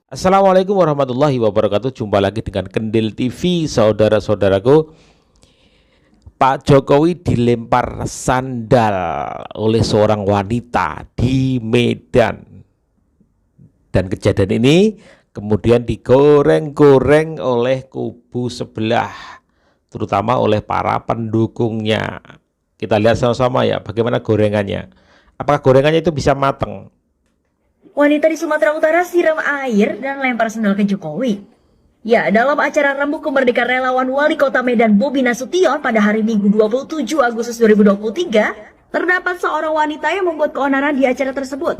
Assalamualaikum warahmatullahi wabarakatuh. Jumpa lagi dengan Kendil TV, saudara-saudaraku. Pak Jokowi dilempar sandal oleh seorang wanita di Medan. Dan kejadian ini kemudian digoreng-goreng oleh kubu sebelah, terutama oleh para pendukungnya. Kita lihat sama-sama ya bagaimana gorengannya. Apakah gorengannya itu bisa matang? Wanita di Sumatera Utara siram air dan lempar sendal ke Jokowi. Ya, dalam acara rembuk kemerdekaan relawan Wali Kota Medan Bobi Nasution pada hari Minggu 27 Agustus 2023, terdapat seorang wanita yang membuat keonaran di acara tersebut.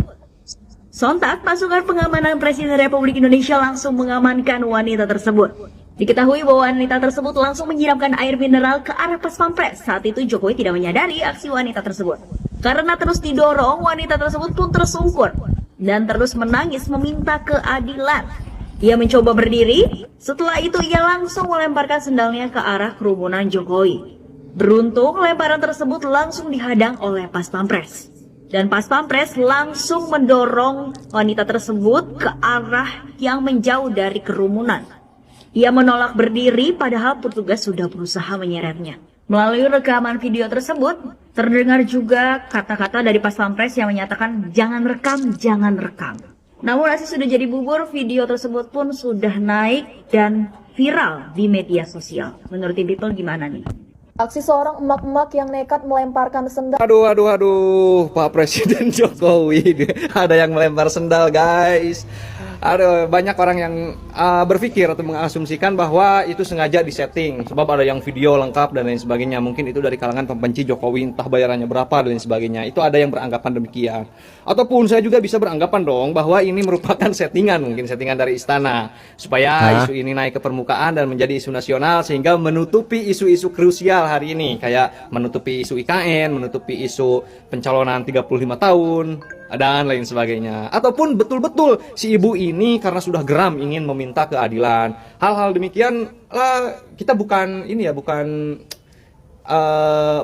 Sontak, pasukan pengamanan Presiden Republik Indonesia langsung mengamankan wanita tersebut. Diketahui bahwa wanita tersebut langsung menyiramkan air mineral ke arah pas pampres. Saat itu Jokowi tidak menyadari aksi wanita tersebut. Karena terus didorong, wanita tersebut pun tersungkur dan terus menangis meminta keadilan. Ia mencoba berdiri, setelah itu ia langsung melemparkan sendalnya ke arah kerumunan Jokowi. Beruntung lemparan tersebut langsung dihadang oleh pas pampres. Dan pas pampres langsung mendorong wanita tersebut ke arah yang menjauh dari kerumunan. Ia menolak berdiri padahal petugas sudah berusaha menyeretnya. Melalui rekaman video tersebut, terdengar juga kata-kata dari pas pampres yang menyatakan jangan rekam, jangan rekam. Namun asli sudah jadi bubur, video tersebut pun sudah naik dan viral di media sosial. Menurut Tim People gimana nih? Aksi seorang emak-emak yang nekat melemparkan sendal. Aduh, Pak Presiden Jokowi ada yang melempar sendal, guys. Ada banyak orang yang berpikir atau mengasumsikan bahwa itu sengaja disetting, sebab ada yang video lengkap dan lain sebagainya. Mungkin itu dari kalangan pembenci Jokowi, entah bayarannya berapa dan lain sebagainya. Itu ada yang beranggapan demikian. Ataupun saya juga bisa beranggapan dong bahwa ini merupakan settingan, mungkin settingan dari istana, supaya isu ini naik ke permukaan dan menjadi isu nasional sehingga menutupi isu-isu krusial hari ini, kayak menutupi isu IKN, menutupi isu pencalonan 35 tahun dan lain sebagainya. Ataupun betul-betul si ibu ini karena sudah geram ingin meminta keadilan. Hal-hal demikian kita bukan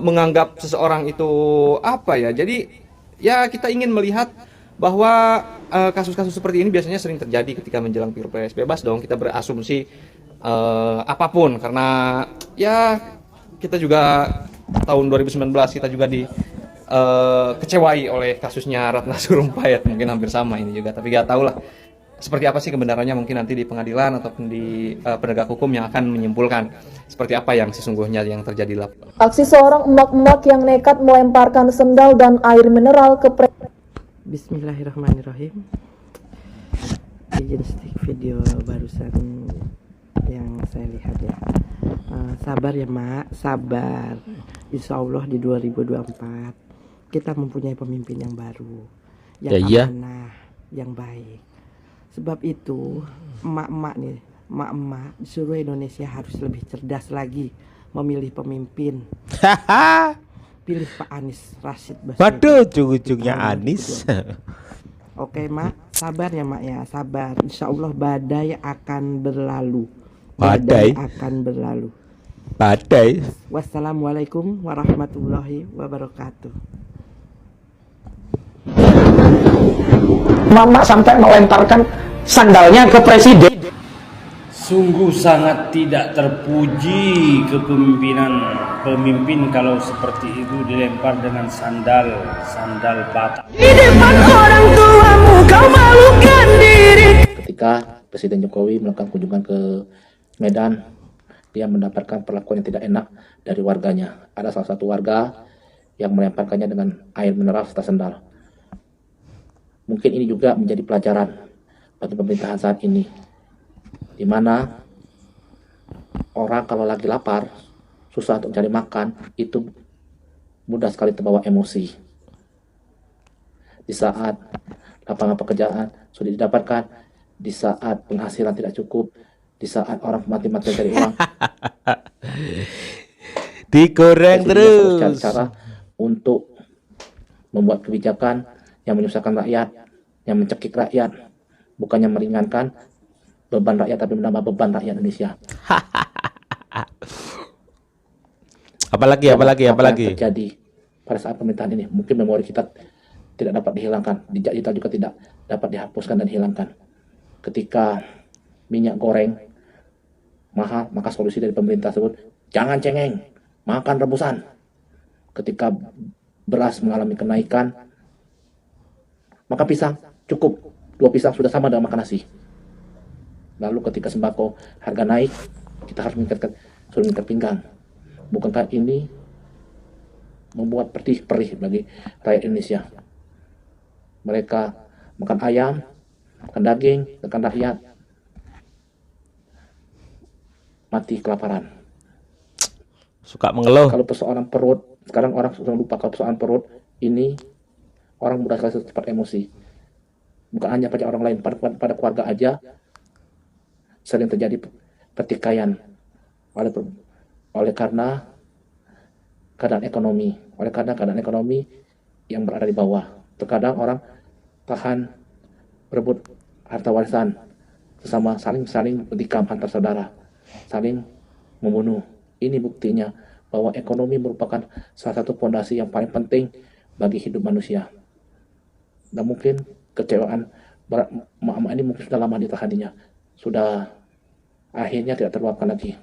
menganggap seseorang itu apa ya. Jadi ya kita ingin melihat bahwa kasus-kasus seperti ini biasanya sering terjadi ketika menjelang Pilpres. Bebas dong kita berasumsi apapun, karena ya kita juga tahun 2019 kita juga kecewai oleh kasusnya Ratna Sarumpait, mungkin hampir sama ini juga, tapi gak tahu lah seperti apa sih kebenarannya, mungkin nanti di pengadilan ataupun di penegak hukum yang akan menyimpulkan seperti apa yang sesungguhnya yang terjadi lah. Aksi seorang emak-emak yang nekat melemparkan sendal dan air mineral ke Bismillahirrahmanirrahim. Izin stick video barusan yang saya lihat ya. Sabar ya Mak, sabar. Insya Allah di 2024 kita mempunyai pemimpin yang baru, yang amanah, yang baik. Sebab itu emak-emak di seluruh Indonesia harus lebih cerdas lagi memilih pemimpin. Pilih Pak Anies Rashid Baswedan. Waduh, ujung-ujungnya Anies. Oke Mak, sabar ya Mak ya, sabar. Insya Allah badai akan berlalu. Badai akan berlalu. Badai. Wassalamualaikum warahmatullahi wabarakatuh. Mama sampai melemparkan sandalnya ke presiden. Sungguh sangat tidak terpuji kepemimpinan pemimpin kalau seperti itu dilempar dengan sandal bata. Di depan orang tuamu kau malukan diri. Ketika Presiden Jokowi melakukan kunjungan ke Medan, dia mendapatkan perlakuan yang tidak enak dari warganya. Ada salah satu warga yang melemparkannya dengan air mineral serta sendal. Mungkin ini juga menjadi pelajaran bagi pemerintahan saat ini, di mana orang kalau lagi lapar, susah untuk mencari makan, itu mudah sekali terbawa emosi. Di saat lapangan pekerjaan sudah didapatkan, di saat penghasilan tidak cukup, di saat orang mati-matian cari uang, digoreng terus. Cari cara untuk membuat kebijakan yang menyusahkan rakyat, yang mencekik rakyat, bukannya meringankan beban rakyat, tapi menambah beban rakyat Indonesia. Apalagi Yang terjadi pada saat pemerintahan ini, mungkin memori kita tidak dapat dihilangkan, jejak digital juga tidak dapat dihapuskan dan dihilangkan. Ketika minyak goreng mahal, maka solusi dari pemerintah tersebut, jangan cengeng, makan rebusan. Ketika beras mengalami kenaikan, maka pisang cukup, 2 pisang sudah sama dengan makan nasi. Lalu ketika sembako harga naik, kita harus suruh mengikat pinggang. Bukankah ini membuat perih bagi rakyat Indonesia? Mereka makan ayam, makan daging, makan rakyat mati kelaparan. Suka mengeluh. Kalau persoalan perut, sekarang orang sudah lupa kalau persoalan perut ini, orang mudah sekali cepat emosi. Bukan hanya pada orang lain, pada keluarga aja sering terjadi pertikaian oleh karena keadaan ekonomi yang berada di bawah. Terkadang orang tahan berebut harta warisan sesama, saling bertikam antar saudara, saling membunuh. Ini buktinya bahwa ekonomi merupakan salah satu fondasi yang paling penting bagi hidup manusia. Dan mungkin kecewaan emak-emak ini mungkin sudah lama ditahaninya, sudah akhirnya tidak terluapkan lagi.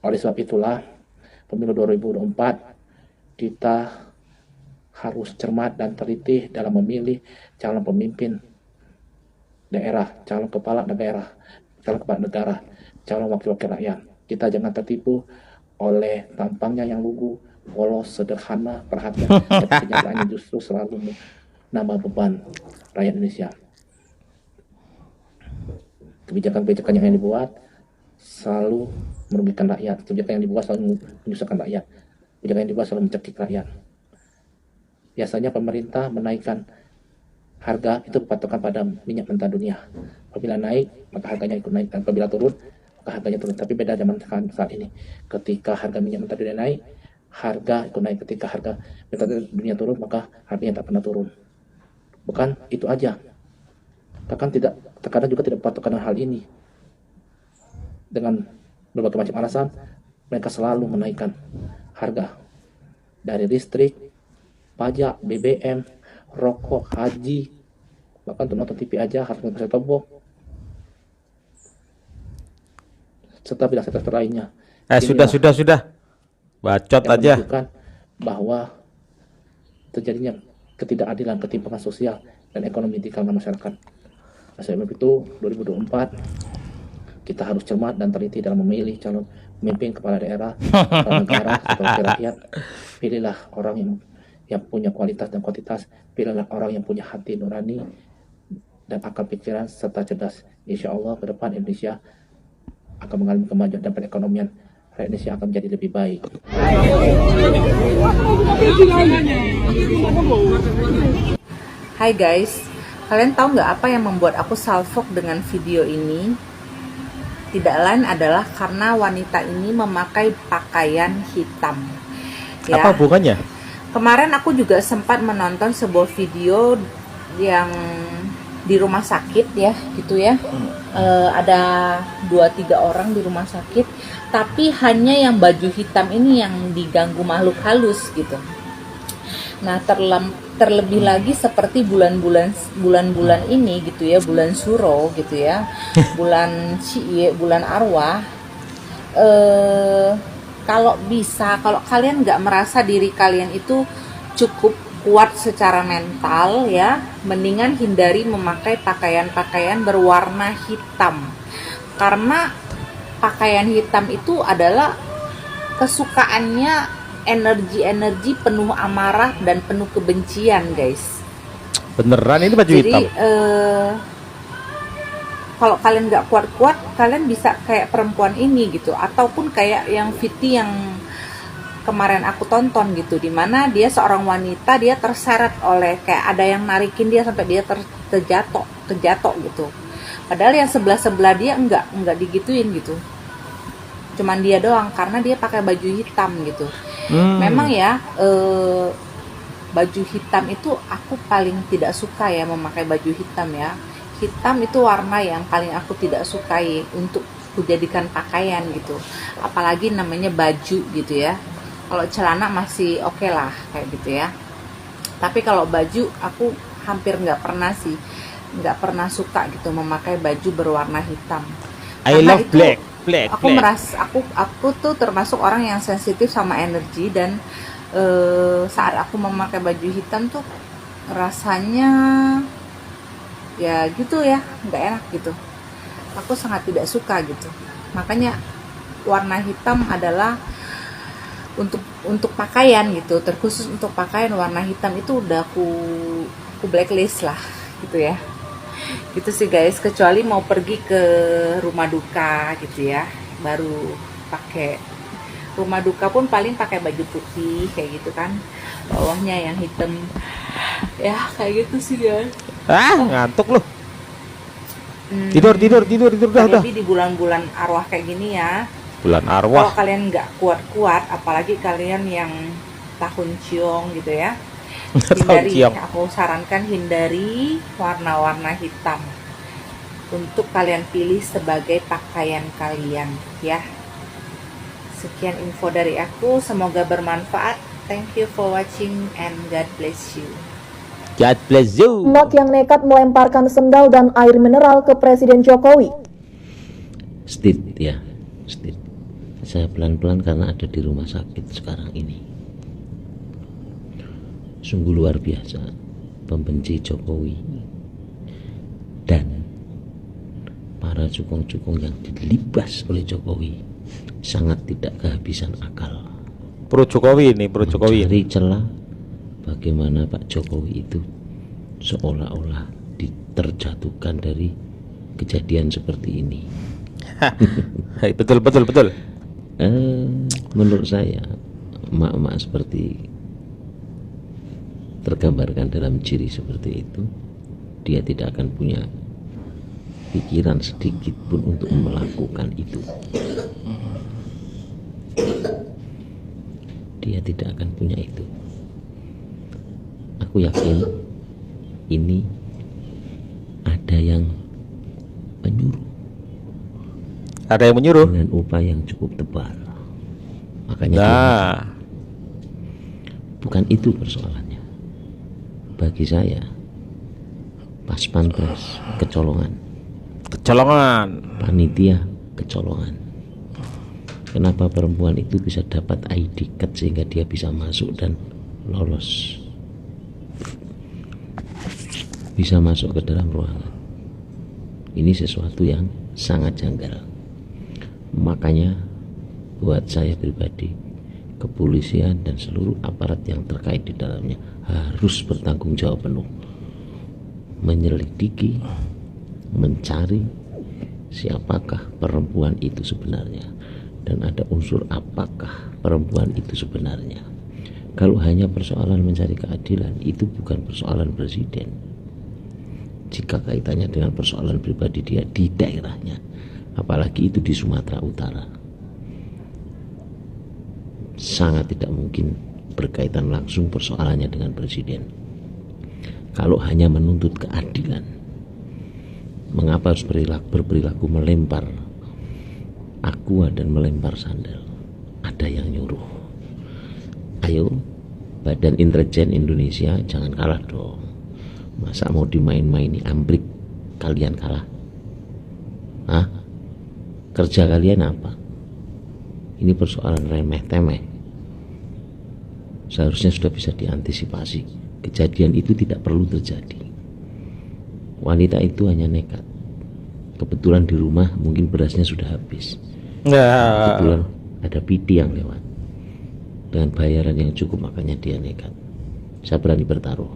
Oleh sebab itulah pemilu 2024 kita harus cermat dan teliti dalam memilih calon pemimpin daerah, calon kepala daerah, calon kepala negara, calon wakil-wakil rakyat. Kita jangan tertipu oleh tampangnya yang lugu, polos, sederhana, perhatian, tapi kenyataannya justru selalu menambah beban rakyat Indonesia. Kebijakan-kebijakan yang dibuat selalu merugikan rakyat, kebijakan yang dibuat selalu menyusahkan rakyat, kebijakan yang dibuat selalu mencekik rakyat. Biasanya pemerintah menaikkan harga itu patokan pada minyak mentah dunia. Apabila naik, maka harganya ikut naik, dan apabila turun, maka harganya turun. Tapi beda zaman saat ini. Ketika harga minyak mentah dunia naik, harga ikut naik. Ketika harga minyak mentah dunia turun, maka harganya tak pernah turun. Bukan itu aja. Terkadang juga tidak patokan hal ini. Dengan berbagai macam alasan, mereka selalu menaikkan harga. Dari listrik, pajak, BBM, rokok, haji, bahkan untuk nonton TV aja harus menggunakan set-top box, serta bila sektor lainnya. Sudah. Bacot aja. Menunjukkan bahwa terjadinya ketidakadilan, ketimpangan sosial dan ekonomi di kalangan masyarakat. Oleh sebab itu, 2024 kita harus cermat dan teliti dalam memilih calon pemimpin kepala daerah, kepala negara, atau wakil rakyat. Pilihlah orang yang punya kualitas dan kuantitas, pilihlah orang yang punya hati nurani dan akal pikiran serta cerdas. Insya Allah ke depan Indonesia akan mengalami kemajuan dan perekonomian rakyat Indonesia akan menjadi lebih baik. Hai guys, kalian tahu nggak apa yang membuat aku salfok dengan video ini? Tidak lain adalah karena wanita ini memakai pakaian hitam. Ya. Apa hubungannya? Kemarin aku juga sempat menonton sebuah video yang di rumah sakit ya, gitu ya. Ada 2-3 orang di rumah sakit, tapi hanya yang baju hitam ini yang diganggu makhluk halus gitu. Nah, terlebih lagi seperti bulan-bulan ini gitu ya, bulan Suro gitu ya, bulan Ciye, bulan arwah. Kalau kalian nggak merasa diri kalian itu cukup kuat secara mental ya, mendingan hindari memakai pakaian-pakaian berwarna hitam, karena pakaian hitam itu adalah kesukaannya energi penuh amarah dan penuh kebencian, guys. Beneran ini baju hitam? Jadi kalau kalian nggak kuat-kuat, kalian bisa kayak perempuan ini gitu, ataupun kayak yang Viti yang kemarin aku tonton gitu, dimana dia seorang wanita, dia terseret oleh kayak ada yang narikin dia sampai dia terjatuh gitu. Padahal yang sebelah dia enggak digituin gitu. Cuman dia doang karena dia pakai baju hitam gitu. Memang ya baju hitam itu aku paling tidak suka ya, memakai baju hitam ya. Hitam itu warna yang paling aku tidak sukai untuk kujadikan pakaian gitu. Apalagi namanya baju gitu ya. Kalau celana masih oke lah kayak gitu ya. Tapi kalau baju aku hampir nggak pernah sih nggak pernah suka gitu memakai baju berwarna hitam. I Karena love itu black, black, aku black. merasa aku tuh termasuk orang yang sensitif sama energi, dan saat aku memakai baju hitam tuh rasanya ya gitu ya, nggak enak gitu. Aku sangat tidak suka gitu. Makanya warna hitam adalah untuk pakaian gitu, terkhusus untuk pakaian warna hitam itu udah aku blacklist lah gitu ya. Gitu sih guys, kecuali mau pergi ke rumah duka gitu ya, baru pakai. Rumah duka pun paling pakai baju putih kayak gitu kan, bawahnya yang hitam ya, kayak gitu sih guys. Ngantuk loh. Tidur dah. Terlebih di bulan-bulan arwah kayak gini ya, Bulan kalau arwah. kalian nggak kuat-kuat, apalagi kalian yang tahun ciong gitu ya, hindari, Ciong. aku sarankan hindari warna-warna hitam untuk kalian pilih sebagai pakaian kalian ya. Sekian info dari aku, semoga bermanfaat. Thank you for watching and God bless you. God bless you. Emak yang nekat melemparkan sendal dan air mineral ke Presiden Jokowi. Stit ya, stit. Saya pelan-pelan karena ada di rumah sakit sekarang ini. Sungguh luar biasa pembenci Jokowi dan para cukong-cukong yang dilibas oleh Jokowi sangat tidak kehabisan akal. Pro Jokowi ini, Pro Jokowi. Mencari celah bagaimana Pak Jokowi itu seolah-olah terjatuhkan dari kejadian seperti ini. Betul. Menurut saya emak-emak seperti tergambarkan dalam ciri seperti itu, dia tidak akan punya pikiran sedikit pun untuk melakukan itu. Dia tidak akan punya itu. Aku yakin ini ada yang menyuruh. Ada yang menyuruh dengan upaya yang cukup tebal. Makanya bukan itu persoalannya. Bagi saya, Pas Pampres kecolongan, panitia kecolongan. Kenapa perempuan itu bisa dapat ID card sehingga dia bisa masuk dan lolos, bisa masuk ke dalam ruangan? Ini sesuatu yang sangat janggal. Makanya buat saya pribadi, kepolisian dan seluruh aparat yang terkait di dalamnya harus bertanggung jawab penuh, menyelidiki, mencari siapakah perempuan itu sebenarnya, dan ada unsur apakah perempuan itu sebenarnya. Kalau hanya persoalan mencari keadilan, itu bukan persoalan presiden. Jika kaitannya dengan persoalan pribadi dia di daerahnya, apalagi itu di Sumatera Utara, sangat tidak mungkin berkaitan langsung persoalannya dengan presiden. Kalau hanya menuntut keadilan, mengapa harus berperilaku melempar aqua dan melempar sandal? Ada yang nyuruh. Ayo, Badan Intelijen Indonesia, jangan kalah dong. Masa mau dimain-maini Amrik kalian kalah? Hah? Kerja kalian apa? Ini persoalan remeh-temeh. Seharusnya sudah bisa diantisipasi. Kejadian itu tidak perlu terjadi. Wanita itu hanya nekat. Kebetulan di rumah mungkin berasnya sudah habis. Kebetulan ada PD yang lewat dengan bayaran yang cukup, makanya dia nekat. Saya berani bertaruh.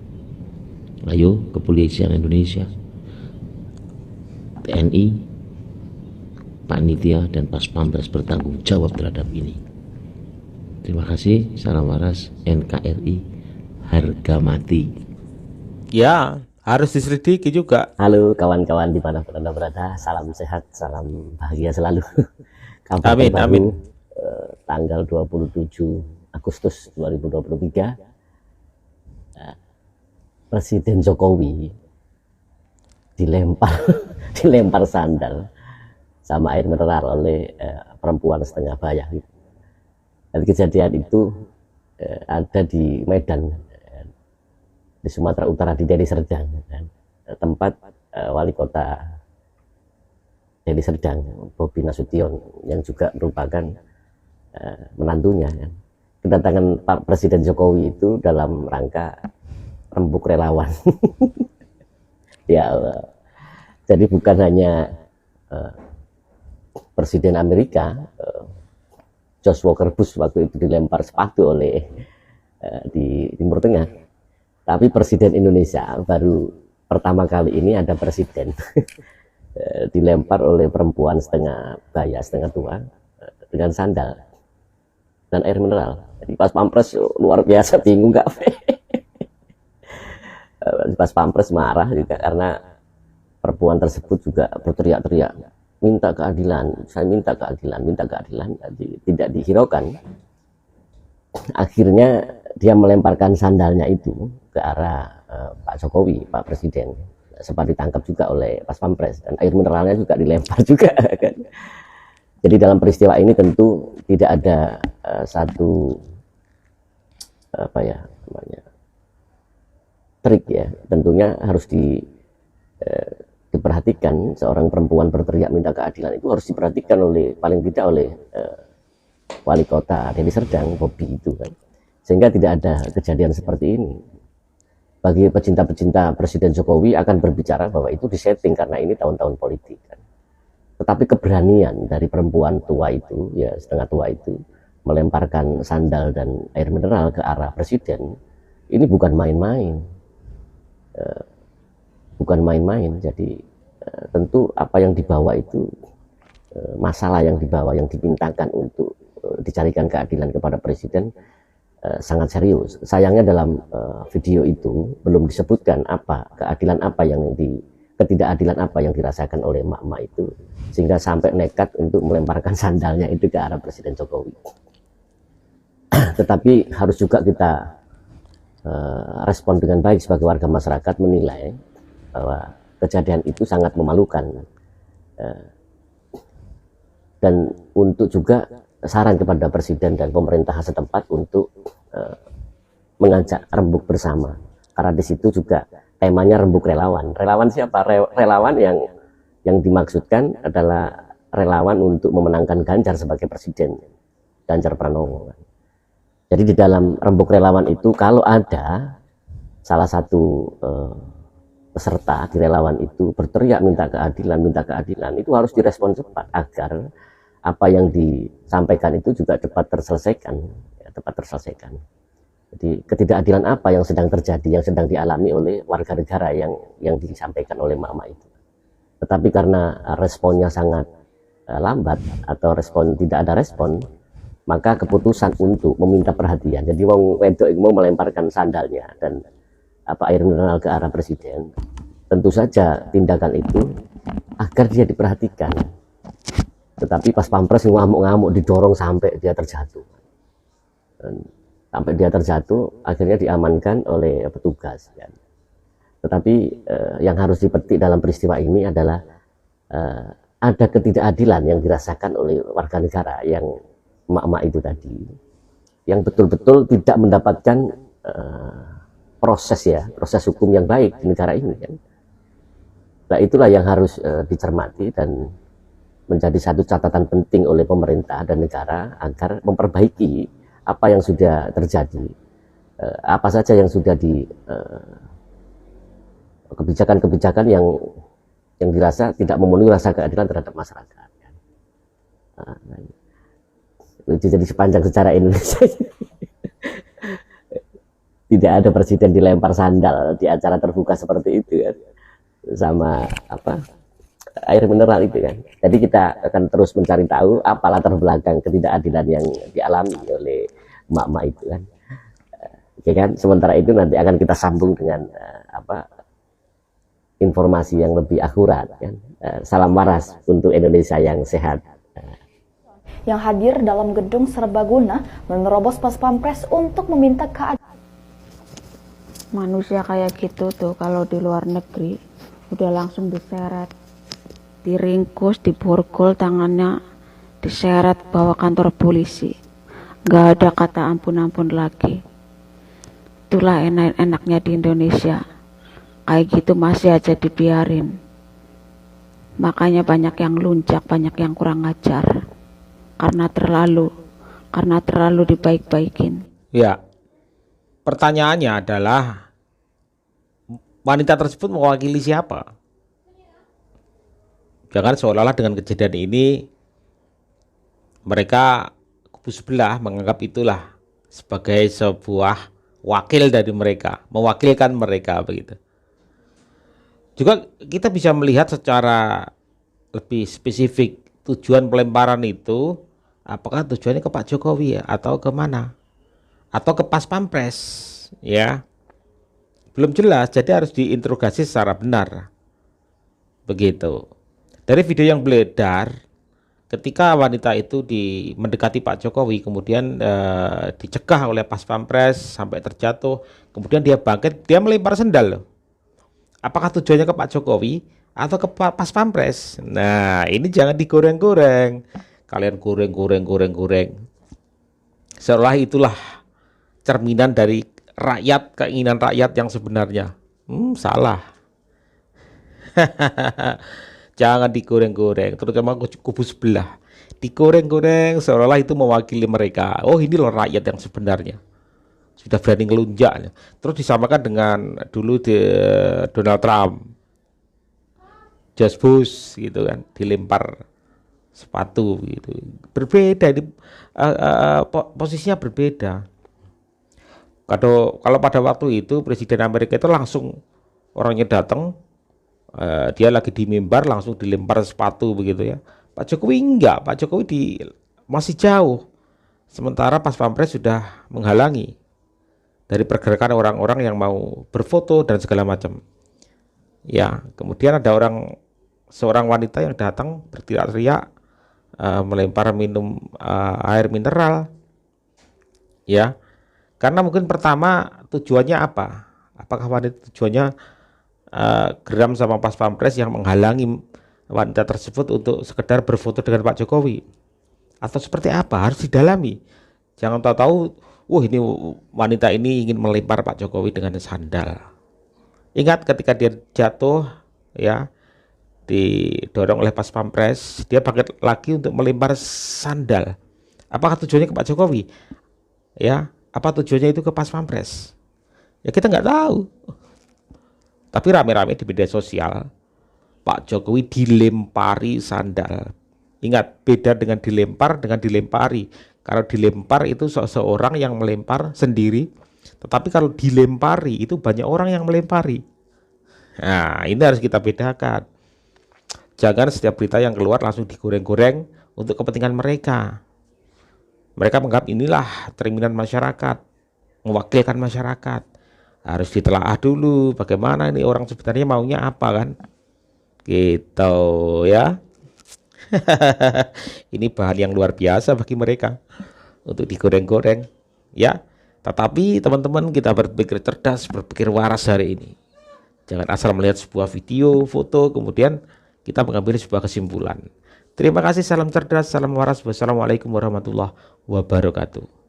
Ayo, kepolisian Indonesia, TNI, panitia dan Pas Pampres bertanggung jawab terhadap ini. Terima kasih. Salam waras. NKRI harga mati. Ya, harus diselidiki juga. Halo kawan-kawan dimanapun Anda berada, salam sehat, salam bahagia selalu. Kabar Amin, terbaru, amin. Tanggal 27 Agustus 2023, Presiden Jokowi dilempar sandal sama air mineral oleh perempuan setengah bayah. Dan kejadian itu ada di Medan, di Sumatera Utara, di Deli Serdang, tempat wali kota Deli Serdang, Bobi Nasution, yang juga merupakan menantunya. Kan. Kedatangan Pak Presiden Jokowi itu dalam rangka rembuk relawan. Ya Allah. Jadi bukan hanya Presiden Amerika, George Walker Bush waktu itu dilempar sepatu oleh di Timur Tengah, tapi Presiden Indonesia baru pertama kali ini ada presiden dilempar oleh perempuan setengah baya, setengah tua dengan sandal dan air mineral. Jadi pas pampres luar biasa bingung nggak? Pas pampres marah juga karena perempuan tersebut juga berteriak-teriak minta keadilan, saya minta keadilan, jadi tidak dihiraukan. Akhirnya dia melemparkan sandalnya itu ke arah Pak Jokowi, Pak Presiden. Sempat ditangkap juga oleh pas pampres dan air mineralnya juga dilempar juga kan. Jadi dalam peristiwa ini tentu tidak ada satu trik ya, tentunya harus diperhatikan. Seorang perempuan berteriak minta keadilan itu harus diperhatikan oleh paling tidak oleh wali kota Deli Serdang, Bobi itu kan, sehingga tidak ada kejadian seperti ini. Bagi pecinta-pecinta Presiden Jokowi akan berbicara bahwa itu disetting karena ini tahun-tahun politik kan. Tetapi keberanian dari perempuan tua itu, ya setengah tua itu, melemparkan sandal dan air mineral ke arah presiden, ini bukan main-main. Bukan main-main. Jadi tentu apa yang dibawa itu, masalah yang dibawa, yang dipintakan untuk dicarikan keadilan kepada presiden, sangat serius. Sayangnya dalam video itu belum disebutkan apa keadilan apa yang ketidakadilan apa yang dirasakan oleh emak-emak itu, sehingga sampai nekat untuk melemparkan sandalnya itu ke arah Presiden Jokowi. Tetapi harus juga kita respon dengan baik sebagai warga masyarakat, menilai bahwa kejadian itu sangat memalukan, dan untuk juga saran kepada presiden dan pemerintah setempat untuk mengajak rembuk bersama, karena di situ juga temanya rembuk relawan. Relawan siapa? Relawan yang dimaksudkan adalah relawan untuk memenangkan Ganjar sebagai presiden, Ganjar Pranowo. Jadi di dalam rembuk relawan itu kalau ada salah satu peserta di relawan itu berteriak minta keadilan, itu harus direspon cepat agar apa yang disampaikan itu juga cepat terselesaikan, ya, cepat terselesaikan. Jadi ketidakadilan apa yang sedang terjadi, yang sedang dialami oleh warga negara yang disampaikan oleh mama itu. Tetapi karena responnya sangat lambat atau tidak ada respon, maka keputusan untuk meminta perhatian. Jadi wedok mau melemparkan sandalnya dan air mineral ke arah presiden. Tentu saja tindakan itu agar dia diperhatikan. Tetapi pas pampres ngamuk-ngamuk didorong sampai dia terjatuh. Dan sampai dia terjatuh akhirnya diamankan oleh petugas. Kan. Tetapi yang harus dipetik dalam peristiwa ini adalah ada ketidakadilan yang dirasakan oleh warga negara yang emak-emak itu tadi, yang betul-betul tidak mendapatkan proses hukum yang baik di negara ini. Kan. Nah itulah yang harus dicermati dan menjadi satu catatan penting oleh pemerintah dan negara agar memperbaiki apa yang sudah terjadi, apa saja yang sudah kebijakan-kebijakan yang dirasa tidak memenuhi rasa keadilan terhadap masyarakat. Itu jadi sepanjang sejarah Indonesia tidak ada presiden dilempar sandal di acara terbuka seperti itu kan, sama air mineral itu kan. Jadi kita akan terus mencari tahu apa latar belakang ketidakadilan yang dialami oleh emak-emak itu kan. Oke kan. Sementara itu nanti akan kita sambung dengan informasi yang lebih akurat kan. Salam waras untuk Indonesia yang sehat. Yang hadir dalam gedung serbaguna menerobos pas pampres untuk meminta keadilan. Manusia kayak gitu tuh kalau di luar negeri udah langsung diseret, diringkus, diborgol tangannya, diseret bawa kantor polisi. Gak ada kata ampun-ampun lagi. Itulah enak-enaknya di Indonesia. kayak gitu masih aja dibiarin. Makanya banyak yang lunjak, banyak yang kurang ajar karena terlalu dibaik-baikin. Ya, pertanyaannya adalah wanita tersebut mewakili siapa? Jangan seolah-olah dengan kejadian ini mereka kubu sebelah menganggap itulah sebagai sebuah wakil dari mereka, mewakilkan mereka begitu. Juga kita bisa melihat secara lebih spesifik tujuan pelemparan itu, apakah tujuannya ke Pak Jokowi ya, atau ke mana? Atau ke Pas Pampres ya. Belum jelas, jadi harus diinterogasi secara benar. Begitu. Dari video yang beredar, ketika wanita itu mendekati Pak Jokowi, kemudian dicegah oleh Pas Pampres sampai terjatuh, kemudian dia bangkit, dia melempar sendal loh. Apakah tujuannya ke Pak Jokowi atau ke Pas Pampres? Nah, ini jangan digoreng-goreng. Kalian goreng. Seolah itulah cerminan dari rakyat, keinginan rakyat yang sebenarnya. Salah. Jangan digoreng-goreng, terutama kubu sebelah. Digoreng-goreng seolah-olah itu mewakili mereka. Oh, ini loh rakyat yang sebenarnya. Sudah berani ngelunjak. Terus disamakan dengan dulu Donald Trump, George Bush gitu kan, dilempar sepatu gitu. Berbeda, ini posisinya berbeda. Kalau pada waktu itu Presiden Amerika itu langsung orangnya datang, dia lagi di mimbar langsung dilempar sepatu begitu ya. Pak Jokowi enggak, Pak Jokowi masih jauh. Sementara Pas Pampres sudah menghalangi dari pergerakan orang-orang yang mau berfoto dan segala macam. Ya, kemudian ada seorang wanita yang datang berteriak-teriak, melempar air mineral. Ya. Karena mungkin pertama tujuannya apa? Apakah wanita tujuannya geram sama Pas Pampres yang menghalangi wanita tersebut untuk sekedar berfoto dengan Pak Jokowi? Atau seperti apa? Harus didalami. Jangan tahu-tahu ini wanita ini ingin melempar Pak Jokowi dengan sandal. Ingat ketika dia jatuh ya, didorong oleh Pas Pampres, dia bangkit lagi untuk melempar sandal. Apakah tujuannya ke Pak Jokowi? Ya, apa tujuannya itu ke Pas Pampres? Ya kita nggak tahu. Tapi rame-rame di media sosial, Pak Jokowi dilempari sandal. Ingat, beda dengan dilempar dengan dilempari. Kalau dilempar itu seseorang yang melempar sendiri, tetapi kalau dilempari itu banyak orang yang melempari. Nah, ini harus kita bedakan. Jangan setiap berita yang keluar langsung digoreng-goreng untuk kepentingan mereka. Mereka menganggap inilah cerminan masyarakat, mewakilkan masyarakat. Harus ditelaah dulu bagaimana ini orang sebenarnya maunya apa kan. Gitu ya. Ini bahan yang luar biasa bagi mereka untuk digoreng-goreng ya. Tetapi teman-teman, kita berpikir cerdas, berpikir waras hari ini. Jangan asal melihat sebuah video, foto, kemudian kita mengambil sebuah kesimpulan. Terima kasih, salam cerdas, salam waras. Wassalamualaikum warahmatullahi wabarakatuh.